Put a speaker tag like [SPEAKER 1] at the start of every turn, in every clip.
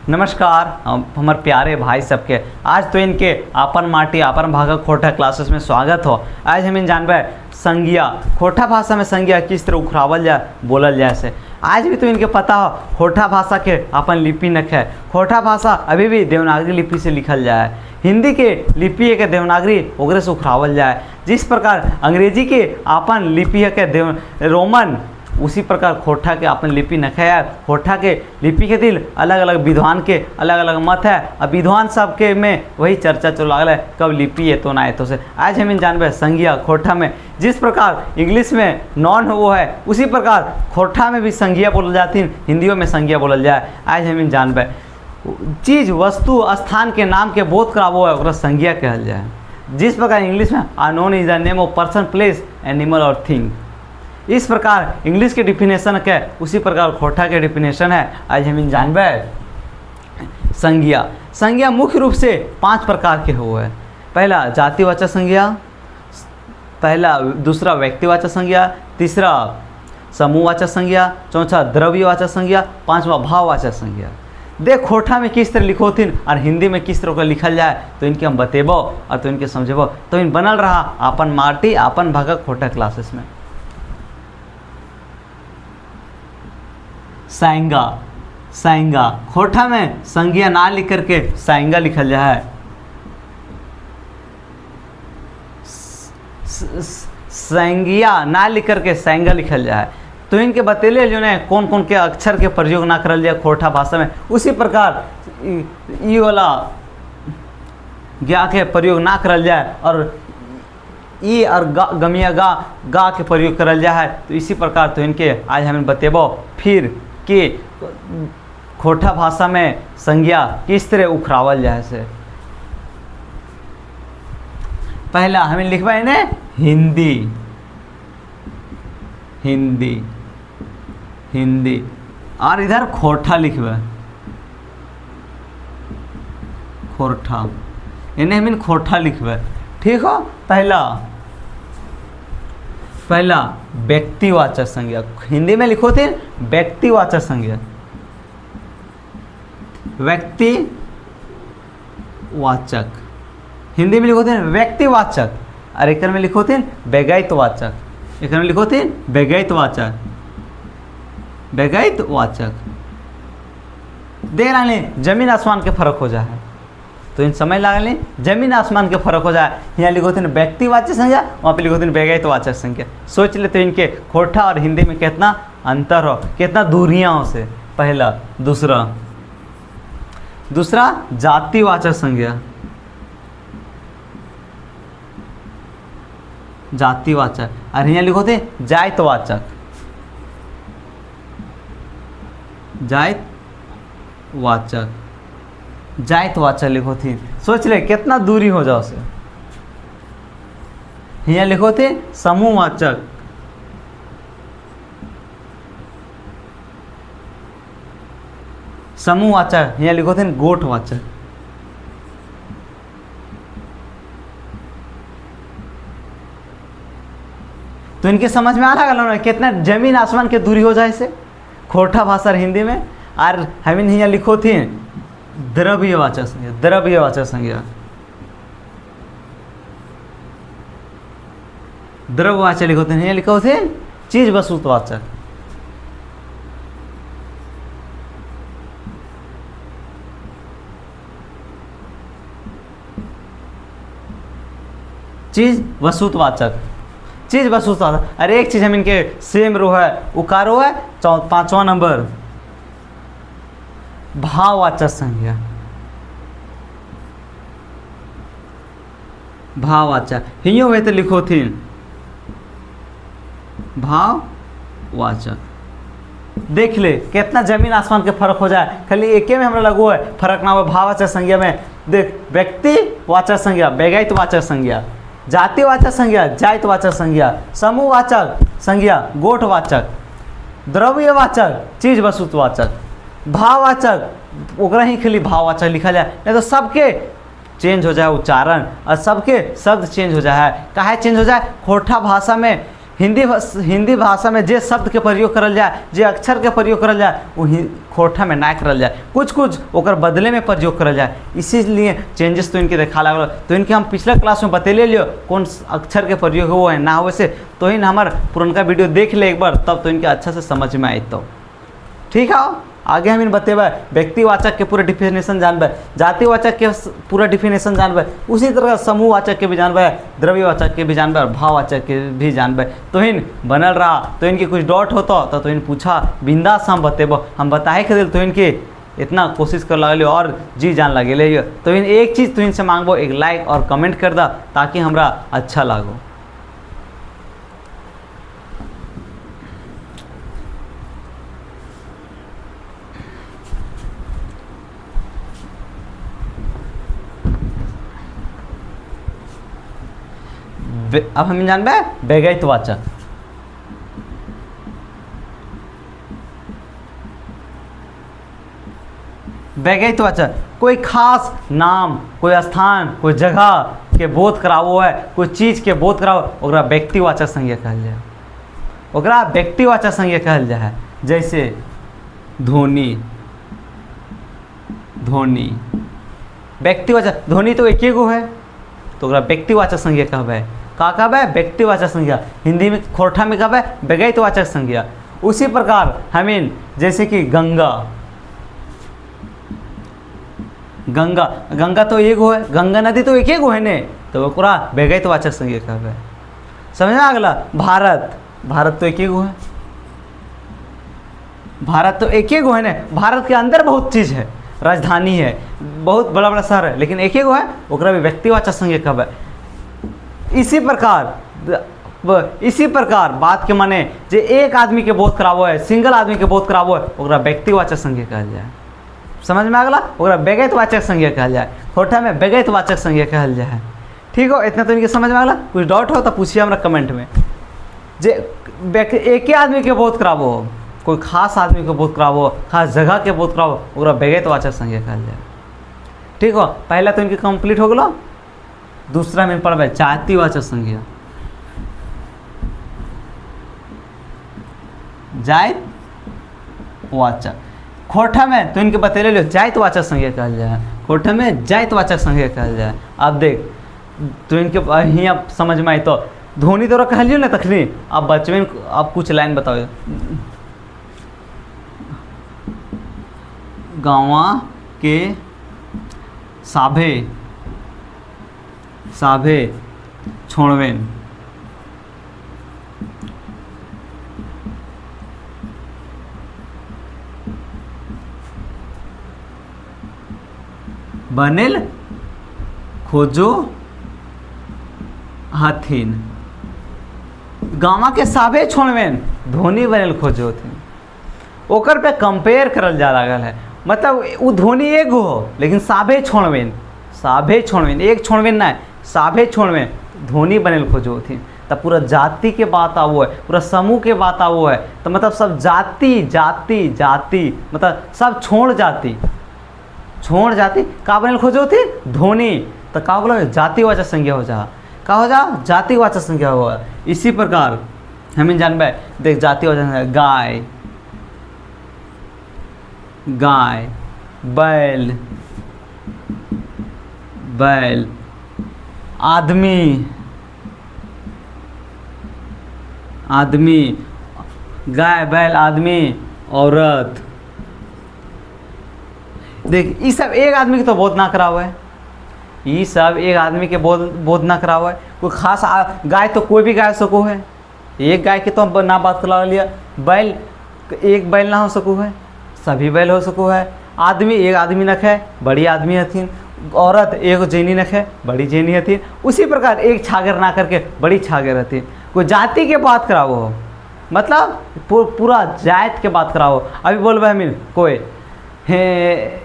[SPEAKER 1] नमस्कार हमारे प्यारे भाई सबके। आज तो इनके आपन माटी आपन भागा खोटा क्लासेस में स्वागत हो। आज हम इन जानबे संज्ञा खोटा भाषा में संज्ञा किस तरह उखरावल जाए बोलल जाए से। आज भी तो इनके पता हो खोटा भाषा के अपन लिपि नख है। खोटा भाषा अभी भी देवनागरी लिपि से लिखल जाए। हिंदी के लिपि के देवनागरी ओकरे से उखरावल जाए। जिस प्रकार अंग्रेजी के आपन लिपि के देव रोमन, उसी प्रकार खोटा के अपन लिपि नखे है। खोटा के लिपि के दिल अलग अलग विद्वान के अलग अलग मत है। अब विद्वान सब के में वही चर्चा चल लागल है कब लिपि है तो ना है तो से। आज हम जानबे संज्ञा खोटा में जिस प्रकार इंग्लिश में नॉन वो है उसी प्रकार खोटा में भी संज्ञा बोल जाती है, हिंदियों में संज्ञा बोलल जाए। आज हम जानबे चीज वस्तु स्थान के नाम के बोध करावो है ओकरा संज्ञा कहल जाए। जिस प्रकार इंग्लिश में unknown is the name of person place animal और थिंग, इस प्रकार इंग्लिश के डिफिनेशन के उसी प्रकार खोटा के डिफिनेशन है। आज हम जानबे संज्ञा। संज्ञा मुख्य रूप से 5 प्रकार के हुए हैं। पहला जातिवाचक संज्ञा, दूसरा व्यक्तिवाचक संज्ञा, तीसरा समूहवाचक संज्ञा, चौथा द्रव्यवाचक संज्ञा, पांचवा भाववाचक संज्ञा। देख खोटा में किस तरह लिखो थीन और हिंदी में किस तरह का लिखल जाए तो इनके हम बतेबो और तो इनके समझेबो। तो इन बनल रहा अपन माटी अपन भागा खोटा क्लासेस में। साइंगा, साइंगा खोटा में संज्ञा ना लिख करके साइंगा लिखल जाए है। संज्ञा ना लिख करके साइंगा लिखल जाए। तो इनके बतेले जो ने कौन कौन के अक्षर के प्रयोग ना करल जाए खोटा भाषा में, उसी प्रकार ई वाला ज्ञा के प्रयोग ना करल जाए और ई और गमिया गा के प्रयोग करल जाए। तो इसी प्रकार तो इनके आज हमें बतेबो फिर कि खोटा भाषा में संज्ञा किस तरह उखरावल जाए से। पहला हमें लिखवा है ने हिंदी, हिंदी हिंदी और इधर खोटा लिखवा खोटा, इन्हें हमें खोटा लिखवा। ठीक हो। पहला व्यक्तिवाचक संज्ञा, हिंदी में लिखो थे व्यक्तिवाचक संज्ञा, व्यक्तिवाचक हिंदी में लिखो थे व्यक्तिवाचक और एक में लिखो थे व्यगैतवाचक, एक में लिखो थे व्यगैतवाचक, व्यगैतवाचक। देख रहे जमीन आसमान के फर्क हो जाए तो इन समय लागल जमीन आसमान के फर्क हो जाए। यहाँ लिखो थे व्यक्तिवाचक संज्ञा, वहाँ पे लिखो थे व्यगैतवाचक संज्ञा। सोच लेते तो इनके खोटा और हिंदी में कितना अंतर हो, कितना दूरियाँ हो से। पहला दूसरा जातिवाचक संज्ञा, जातिवाचक और यहाँ लिखो थे जातिवाचक, जातिवाचक, जातिवाचक लिखो थी। सोच ले कितना दूरी हो जाओ से। यहाँ लिखो थे समूहवाचक, समूहवाचक, यहाँ लिखो थे गोठवाचक। तो इनके समझ में आ रहा है कितना जमीन आसमान के दूरी हो जाए से खोटा भाषा हिंदी में। और हमें यहाँ लिखो थी द्रव्यवाचक संज्ञा, द्रव्यवाचक संज्ञा, द्रव्यवाचक लिखो थे। यहाँ लिखो थे चीज वस्तुवाचक, चीज वस्तुवाचक, चीज वस्तुवाचक। अरे एक चीज हम इनके सेम रो है उकारो है। 5वां नंबर भाववाचक संज्ञा, भाववाचक हियो हुए तो लिखो थी भाववाचक। देख ले कितना जमीन आसमान के फर्क हो जाए। खाली एक में हमरा लगो है फर्क ना हो भाववाचक संज्ञा में। देख व्यक्तिवाचक संज्ञा, व्यगैतवाचक संज्ञा, जातिवाचक संज्ञा, जातिवाचक संज्ञा, समूहवाचक संज्ञा, गोठवाचक, द्रव्यवाचक, चीज वस्तुवाचक, भाववाचक ओकरा ही खाली भाववाचक लिखा जाए, नहीं तो सबके चेंज हो जाए उच्चारण और सबके शब्द चेंज हो जाए। काहे चेंज हो जाए? खोटा भाषा में हिंदी भाषा में जे शब्द के प्रयोग करल जाए, जे अक्षर के प्रयोग करल जाए, वो खोटा में ना करल जाए, कुछ कुछ ओकर बदले में प्रयोग करल जाए। इसीलिए चेंजेस तो इनके देखा लागल। तो इनके हम पिछला क्लास में बतेले लियो कौन अक्षर के प्रयोग हो है ना हो से, तो इन हमार पुरनका वीडियो देख ले एक बार, तब तो इनके अच्छा से समझ में आई। तो ठीक है, आगे हम इन बतेबे व्यक्तिवाचक के पूरा डिफिनेशन जानबे, जातिवाचक के पूरा डिफिनेशन जानबे, उसी तरह समूहवाचक के भी जानबे, द्रव्यवाचक के भी जानबे और भाववाचक के भी जानबे। तो इन बनल रहा, तो इनके कुछ डाउट होता तो इन पूछा, बिंदास हम बतेबो, हम बताए के दिल तो इनके इतना कोशिश कर लगे और जी जान लगे। तो इन एक चीज़ तो इनसे मांगबो, एक लाइक और कमेंट कर दा ताकि हमरा अच्छा लागो। अब हम जानबे व्यक्तिवाचक। व्यक्तिवाचक कोई खास नाम, कोई स्थान, कोई जगह के बोध करावो है, कोई चीज के बोध करावो, ओकरा व्यक्तिवाचक संज्ञा कहल जाए, ओकरा व्यक्तिवाचक संज्ञा कहल जाए। जैसे ध्वनि, ध्वनि व्यक्तिवाचक, ध्वनि तो एक गो है तो ओकरा व्यक्तिवाचक संज्ञा कहबे। का कहबे? व्यक्तिवाचक संज्ञा। हिंदी में खोरठा में कहबे व्यक्तिवाचक संज्ञा। उसी प्रकार हमें जैसे कि गंगा, गंगा गंगा तो एगो है, गंगा नदी तो एक गो है ने, तो ओकरा व्यक्तिवाचक संज्ञा कहबे। समझ में आ गला? भारत, भारत तो एक गो है, भारत तो एक गो है ने। भारत के अंदर बहुत चीज़ है, राजधानी है, बहुत बड़ा बड़ा शहर है, लेकिन एक गो है, ओकरा भी व्यक्तिवाचक संज्ञा कहबे। इसी प्रकार बात के माने जे एक आदमी के बोध करावो है, सिंगल आदमी के बोध करावो है, ओकरा व्यक्तिवाचक संज्ञा कहल जाए। समझ में आ गला? ओकरा व्यक्तिवाचक संज्ञा कहल जाए। खोटा में व्यक्तिवाचक संज्ञा कहल जाए। ठीक हो, इतना तो इनके समझ में आ गला? कुछ डाउट हो तो पूछिए हमरा कमेंट में। जे एक ही आदमी के बोध करावो, कोई खास आदमी को बोध करावो, खास जगह के बोध करावो, ओकरा व्यक्तिवाचक संज्ञा कहल जाए। ठीक हो, पहला तो इनके कंप्लीट हो गलो। दूसरा में पढ़बे जातिवाचक संज्ञा। जातिवाचक खोटा में तो इनके बतेले लो जातिवाचक संज्ञा कहल जाए, खोटा में जातिवाचक संज्ञा कहल जाए। अब देख तो इनके हियाँ समझ में आई। तो ध्वनि तो कहलियो ना तखनी, अब बचवे अब कुछ लाइन बताओ। गाँवा के साभे, साभे छोड़वेन, बनेल खोजो हथिन। गाँवा के साभे छोड़वेन ध्वनि बनेल खोजो हथिन। ओकर पे कंपेयर करल जा लागल है, मतलब वो ध्वनि एगो हो लेकिन साभे छोड़वेन, साभे छोड़वेन, एक छोड़वेन ना, साभे छोड़वेन ध्वनि बनेल खोजो हथिन। तब पूरा जाति के बात आवो है, पूरा समूह के बात आवो है। तो मतलब सब जाति जाति जाति, मतलब सब छोड़ जाति, छोड़ जाति का बनेल खोजो थी ध्वनि। तो का बोला? जातिवाचक संज्ञा हो जा, का हो जा? जातिवाचक संज्ञा हो। इसी प्रकार हमें जानबे, देख जातिवाचक गाय, गाय, बैल, बैल, आदमी, आदमी, गाय, बैल, आदमी, औरत। देख ये सब एक आदमी के तो बोध ना करा हुआ है, ये सब एक आदमी के बोध ना करा हुआ है। कोई खास गाय तो कोई भी गाय सको है, एक गाय के तो हम ना बात करा लिया। बैल एक बैल ना हो सको है, सभी बैल हो सको है। आदमी एक आदमी नख है, बड़ी आदमी हथिन। औरत एक जेनी नख है, बड़ी जेनी हथिन। उसी प्रकार एक छागर ना करके बड़ी छागर हथिन। कोई जाति के बात करावो हो, मतलब पूरा जात के बात करावो। अभी बोलबे हमें कोई है,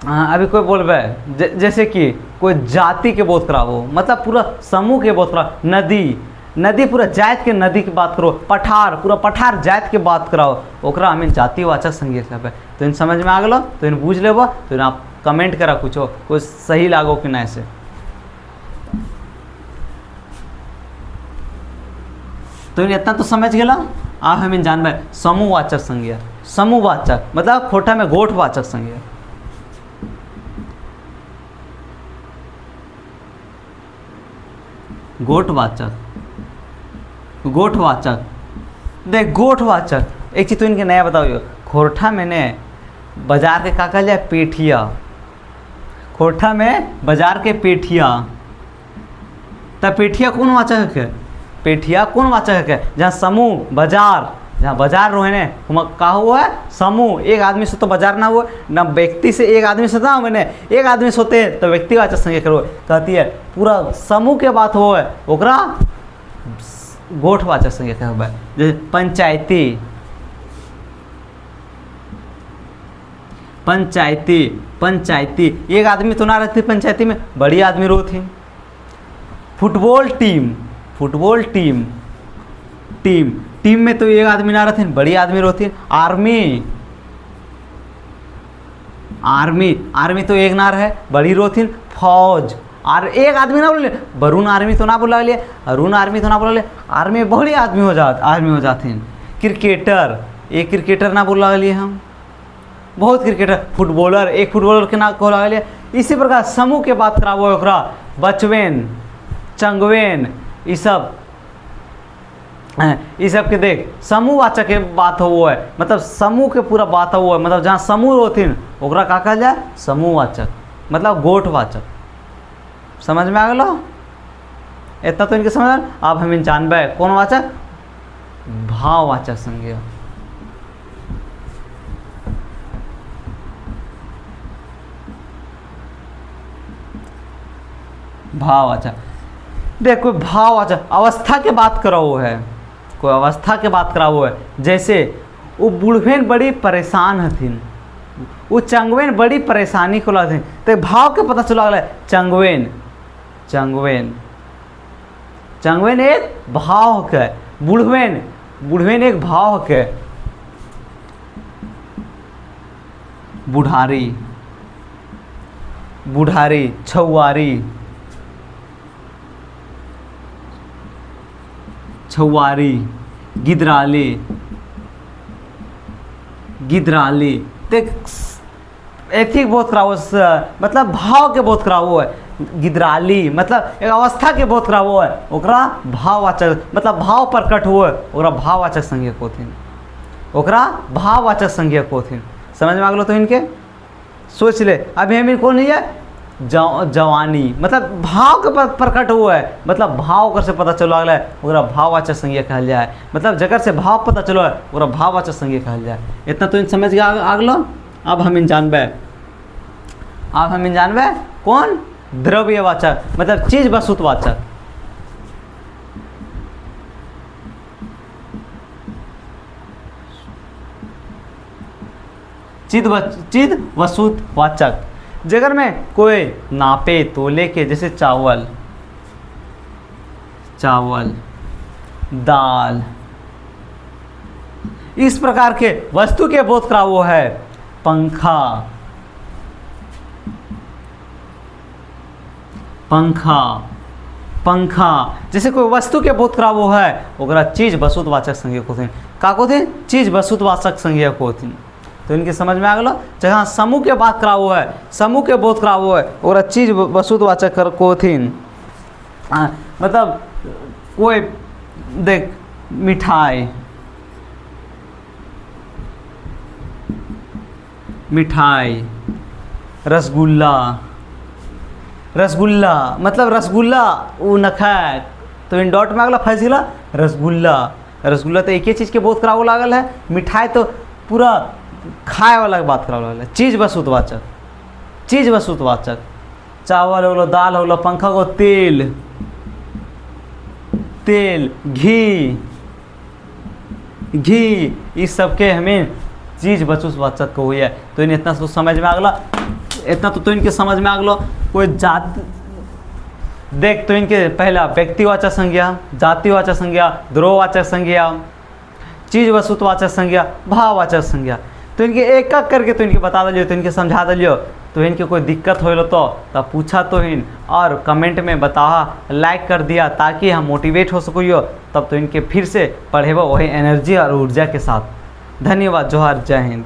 [SPEAKER 1] हाँ अभी कोई बोलबे जैसे कि कोई जाति के बोध करावो, मतलब पूरा समूह के बोध कराओ। नदी, नदी पूरा जात के नदी की बात करो। पठार, पूरा पठार जात के बात कराओ, ओकरा हमें जातिवाचक संज्ञा कहबे। तो इन समझ में आ गलो, तो इन बूझ लेबो। तो इन आप कमेंट करा कुछ कोई सही लागो कि नहीं से। तो इतना तो समझ गेला। अब हमें जानबे समूहवाचक संज्ञा। समूहवाचक मतलब खोटा में गोठवाचक संज्ञा। गोठवाचक, गोठवाचक देख गोठवाचक एक चीज तो इनके नया बताओ। खोरठा में ने बाजार के का कहल जाए पेठिया। खोरठा में बाजार के पेठिया, तब पेठिया कौन वाचक है? पेठिया कौन वाचक है? जहाँ समूह बाजार, जहाँ बाजार रोहे ने कहा हुआ है समूह। एक आदमी से तो बाजार ना हुआ ना, व्यक्ति से एक आदमी से ना मैंने एक आदमी से होते तो व्यक्तिवाचक संज्ञा करो। कहती है पूरा समूह के बात हो है ओकरा गोठवाचक संज्ञा कहबे। जैसे पंचायती, पंचायती, पंचायती एक आदमी तो ना रहती पंचायती में, बड़ी आदमी रोती। Football team, football team, team team में तो एक आदमी ना रहती, बड़ी आदमी रोती। आर्मी, आर्मी आर्मी तो एक ना रहे, बड़ी रोती। फौज और एक आदमी ना बोले, वरुण आर्मी तो ना बोला लिए, अरुण आर्मी तो ना बोला लिए, आर्मी में बड़ी आदमी हो जाते। क्रिकेटर, एक क्रिकेटर ना बोला लिए हम, बहुत क्रिकेटर। फुटबॉलर, एक फुटबॉलर के ना बोला लिए। इसी प्रकार समूह के बात कराबो ओकरा बचवेन, चंगवेन, ये सब के देख समूहवाचक के बात हो है, मतलब समूह के पूरा बात हो है, मतलब जहाँ समूह होथिन ओकरा का कहल जाए समूहवाचक, मतलब गोठवाचक। समझ में आ गलो? इतना तो इनके समझ। अब हम जानबे कौन वाचक? भाववाचक संज्ञा। भाववाचक देख कोई भाववाचक अवस्था के बात कराओ है, कोई अवस्था के बात कराओ है। जैसे वो बूढ़वेन बड़ी परेशान हथिन, वो चंगवेन बड़ी परेशानी को लाथिन, तो भाव के पता चला गया चंगवेन, चंगवेन, चंगवेन एक भाव के, बूढ़वेन, बूढ़वेन एक भाव के। बुढ़ारी, बुढ़ारी, छुआरी, छुआरी, गिदराली, गिदराली देख एथिक बहुत खराब, मतलब भाव के बहुत खराब है। गिदराली मतलब एक अवस्था के बहुत खराब है, ओकरा भाववाचक मतलब भाव प्रकट हुए ओकरा भाववाचक संज्ञा होथिन, ओकरा भाववाचक संज्ञा होथिन। समझ में आ गलो? तो इनके सोच ले। अभी हम कौन नहीं है जवानी, मतलब भाव के प्रकट हुआ है, मतलब भाव कर से पता चलो अगला ओकरा भाववाचक संज्ञा कहल जाए, मतलब जगह से भाव पता चलो है ओकरा भाववाचक संज्ञा कहल जाए। इतना तो इन समझ के आ गलो। अब हम इन जानबे, अब हम इन जानबे कौन? द्रव्यवाचक मतलब चीज वस्तुवाचक। चीज वस्तुवाचक जगह में कोई नापे तोले के, जैसे चावल, चावल, दाल, इस प्रकार के वस्तु के बोध करा वो है। पंखा, पंखा, पंखा जैसे कोई वस्तु के बोध करा वो है ओकरा चीज वस्तुवाचक संज्ञा होथिन। का होथिन? चीज वस्तुवाचक संज्ञा होथिन। तो इनके समझ में आ गलो। जहाँ समूह के बात करा हुआ है, समूह के बोध करा हुआ है और चीज वस्तुवाचक होथिन। मतलब कोई देख मिठाई, मिठाई, रसगुल्ला, रसगुल्ला मतलब रसगुल्ला वो नखा, तो इन डॉट में अगला फैसला रसगुल्ला, रसगुल्ला तो एक ही चीज़ के बोध कराव लागल है। मिठाई तो पूरा खाए वाला के बात कराव लागल है। चीज वस्तुवाचक, चीज वस्तुवाचक। चावल हो, दाल हो, पंखा को तेल, तेल, घी, घी, इस सब के हमें चीज वस्तुवाचक को हुई है। तो इन इतना तो समझ में आ गला। इतना तो इनके समझ में आ गलो। कोई जात देख तो इनके पहला व्यक्तिवाचक संज्ञा, जातिवाचक संज्ञा, ध्रुववाचक संज्ञा, चीज वस्तुवाचक संज्ञा, भाववाचक संज्ञा। तो इनके एक एक करके तो इनके बता दिलियो, तो इनके समझा दिलियो। तो इनके कोई दिक्कत हो तो तब पूछा तो इन और कमेंट में बताहा, लाइक कर दिया ताकि हम मोटिवेट हो सको। तब तो इनके फिर से पढ़ेबो वही एनर्जी और ऊर्जा के साथ। धन्यवाद। जोहार, जय हिंद।